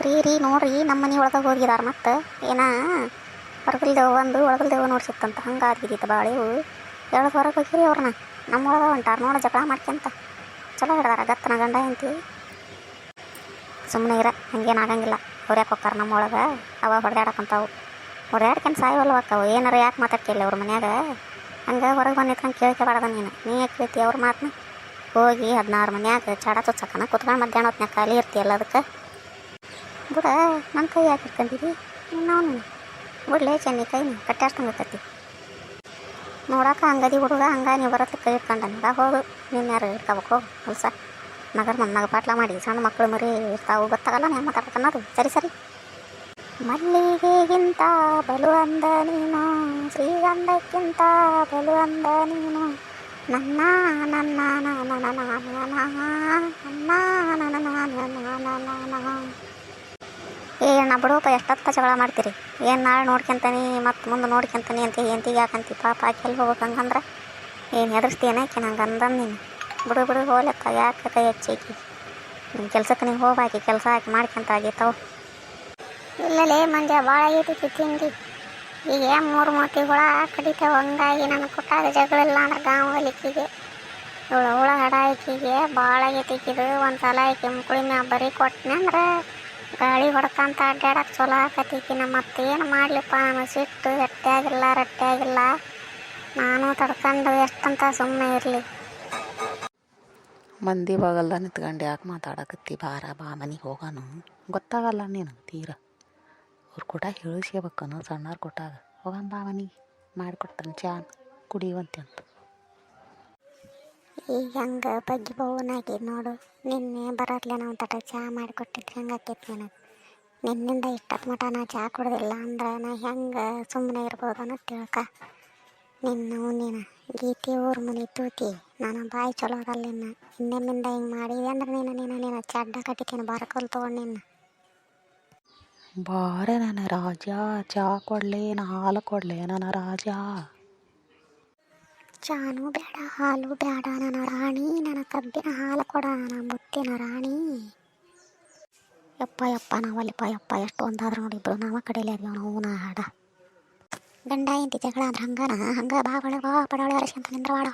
ರೀ ನೋಡ್ರಿ ನಮ್ಮ ಮನೆ ಒಳಗೆ ಹೋಗಿದಾರ ಮತ್ತೆ ಏನ ಹೊರಗಲ್ದೇವು ಒಂದು ಒಳಗಲ್ದೇವು ನೋಡ್ಸಿತ್ತಂತ ಹಂಗೆ ಆಗಿದ್ದಿತ್ತು ಬಾಳೆವು ಹೇಳೋದು ಹೊರಗೆ ಹೋಗಿರಿ ಅವ್ರನ್ನ ನಮ್ಮ ಒಳಗೆ ಹೊಂಟಾರ ನೋಡ ಜಗಳ ಮಾಡ್ಕೊಂತ ಚಲೋ ಹಿಡ್ದಾರ ಗತ್ತನ ಗಂಡ ಅಂತಿ ಸುಮ್ಮನೆ ಇರ ಹಂಗೇನು ಆಗಂಗಿಲ್ಲ ಅವ್ರು ಯಾಕೆ ಹೋಗ್ತಾರೆ ನಮ್ಮ ಒಳಗೆ ಅವ ಹೊಡೆದಾಡಕ್ಕಂತಾವು ಹೊಡೆದಾಡ್ಕೊಂಡು ಸಾಯವಲ್ಲ ಅಕ್ಕವು ಏನಾರ ಯಾಕೆ ಮಾತಾಡ್ತಿಲ್ಲ ಅವ್ರ ಮನ್ಯಾಗ ಹಂಗೆ ಹೊರಗೆ ಬಂದಿತ್ತು ಕೇಳ್ಕೊಬಾರ್ದ ನೀ ಯಾಕೆ ಕೇಳ್ತಿ ಅವ್ರ ಮಾತನ್ನ ಹೋಗಿ 16 ಮನ್ಯಾಗ ಚಾಡ ಚುಚ್ಚಕ್ಕನ ಕುತ್ಕೊಂಡು ಮಧ್ಯಾಹ್ನ ಹೊತ್ನ್ಯಾಗ ಖಾಲಿ ಇರ್ತೀಯಲ್ಲ ಅದಕ್ಕೆ ಬಿಡ ನನ್ನ ಕೈ ಯಾಕೆ ಇಟ್ಕೊಂಡಿರಿ ನಾವು ಬಿಡ್ಲೇ ಚೆನ್ನಿ ಕೈನ ಕಟ್ಟಾಡ್ತಂಗಕತ್ತಿ ನೋಡಕ್ಕೆ ಹಂಗದಿ ಹುಡುಗ ಹಂಗೆ ನೀವು ಬರತ್ಲಿ ಕೈ ಇಟ್ಕೊಂಡ ಹೋಗು ನೀನು ಯಾರು ಇಟ್ಕೋಬೇಕು ಹೋಗು ಹೊಲ್ಸ ನಗರ ಪಾಟ್ಲ ಮಾಡಿ ಸಣ್ಣ ಮಕ್ಕಳು ಮರಿ ಇರ್ತಾವು ಗೊತ್ತಾಗಲ್ಲ ನೀವು ಮಾತಾಡ್ಕನ್ನೋದು ಸರಿ ಮಲ್ಲಿಗೆಗಿಂತ ಬಲು ಅಂದ ನೀನು ಶ್ರೀಗಂಧಕ್ಕಿಂತ ಬಲು ಅಂದ ನೀನು ನನ್ನ ನನ್ನ ನನ್ನ ಏ ಅಣ್ಣ ಬಿಡೋಪ ಎಷ್ಟೊತ್ತ ಜಗಳ ಮಾಡ್ತೀರಿ ಏನು ನಾಳೆ ನೋಡ್ಕೊಂತಾನೆ ಮತ್ತು ಮುಂದೆ ನೋಡ್ಕೊಂತಾನೆ ಅಂತ ಎಂತಿಗೆ ಯಾಕಂತಿ ಪಾಪ ಆಕೆಲ್ಲಿ ಹೋಗ್ಬೇಕು ಹಂಗಂದ್ರೆ ಏನು ಹೆದರ್ಸ್ತೀಯನ ನಂಗೆ ಅಂದನ್ ನೀನು ಬಿಡು ಹೋಗ್ಲಕ್ಕ ಯಾಕೆ ಕೈ ಹಚ್ಚಿ ನಿಮ್ಮ ಕೆಲ್ಸಕ್ಕೆ ನೀವು ಹೋಗಾಕಿ ಕೆಲಸ ಹಾಕಿ ಮಾಡ್ಕೊಂತ ಆಗೈತವು ಇಲ್ಲಲೇ ಮಂಜ ಭಾಳ ಆಗೈತಿ ತಿಂಡಿ ಈಗ 3 ಮೂತಿ ಹುಳ ಕಡಿತಾವ ಹಂಗಾಗಿ ನನಗೆ ಕೊಟ್ಟಾಗ ಜಗಳಿಲ್ಲ ಅಂದ್ರೆ ಗಾಂವ್ ಹೊಲಿಕಿಗೆ ಹುಳ ಹಡಾಕಿಗೆ ಭಾಳ ಆಗೈತಿಕಿದು ಒಂದು ಸಲ ಆಕಿ ಮುಕುಳಿ ಮ್ಯಾಗ ಬರೀ ಕೊಟ್ಟನೆ ಅಂದ್ರೆ ಗಾಳಿ ಹೊಡ್ಕಂತ ಅಡ್ಡಾಡಕ್ಕೆ ಚಲೋ ಆಕತಿಕಿನ ಮತ್ತೇನು ಮಾಡಲಿಪ್ಪ ನಾನು ಸಿಟ್ಟು ರಟ್ಟೆ ಆಗಿಲ್ಲ ನಾನು ತಡ್ಕೊಂಡು ಎಷ್ಟಂತ ಸುಮ್ಮನೆ ಇರಲಿ ಮಂದಿ ಬಾಗಲ್ದ ನಿಂತ್ಕೊಂಡು ಯಾಕೆ ಮಾತಾಡಕತ್ತಿ ಬಾ ಮನೆಗೆ ಹೋಗೋನು ಗೊತ್ತಾಗಲ್ಲ ನೀನು ತೀರ ಅವ್ರು ಕೂಡ ಹೇಳಿಸ್ಕೋಬೇಕನು ಸಣ್ಣವ್ರು ಕೊಟ್ಟಾಗ ಹೋಗಮ್ಮ ಬಾ ಮನೆಗೆ ಮಾಡಿಕೊಡ್ತಾನೆ ಚಾ ಕುಡಿಯುವಂತೆ ಅಂತ ಈಗ ಹಂಗೆ ಬಗ್ಗಿ ಬೋನಾಗಿ ನೋಡು ನಿನ್ನೆ ಬರೋದ್ಲೆ ನಾವು ತಟ ಚಹಾ ಮಾಡಿಕೊಟ್ಟಿದ್ರೆ ಹೆಂಗೆ ಆಕೈತಿ ನನಗೆ ನಿನ್ನಿಂದ ಇಷ್ಟೊತ್ತು ಮಟ ನಾ ಚಹಾ ಕುಡ್ದಿಲ್ಲ ಅಂದ್ರೆ ನಾ ಹೆಂಗೆ ಸುಮ್ಮನೆ ಇರ್ಬೋದು ಅನ್ನೋ ತಿಳ್ಕ ನೀನು ಗೀತಿ ಊರ ಮನೆ ತೂತಿ ನಾನು ಬಾಯಿ ಚಲೋ ಆಗಲ್ಲ ಇನ್ನೆಮ್ಮಿಂದ ಹಿಂಗೆ ಮಾಡಿದೆ ಅಂದ್ರೆ ನೀನು ಚಡ್ಡ ಕಟ್ಟಿತೀನಿ ಬರಕಲ್ ತೊಗೊಂಡು ನಿನ್ನ ಬಾರೆ ನನ್ನ ರಾಜ ಚಾ ಕೊಡಲೇ ನಾ ಹಾಲು ಕೊಡಲೇ ನನ್ನ ರಾಜ ಚಾನು ಬೇಡ ಹಾಲು ಬೇಡ ನನ್ನ ರಾಣಿ ನನ್ನ ಕಬ್ಬಿನ ಹಾಲು ಕೊಡ ನನ್ನ ಮುತ್ತಿನ ರಾಣಿ ಯಪ್ಪ ನಾವಲ್ಲಪ್ಪ ಎಷ್ಟು ಒಂದಾದ್ರೂ ನೋಡಿಬ್ರು ನಾವ ಕಡೆಯಲ್ಲಿ ಆಗ್ಯಾವ ನಾವು ಹಾಡ ಗಂಡ ಎಂತಿ ಜಗಳ ಅಂದ್ರೆ ಹಂಗೆ ಬಾ ಪಡವಳೆ ಅರಸಿ ಅಂತ ನಿಂದ್ರವಾಡ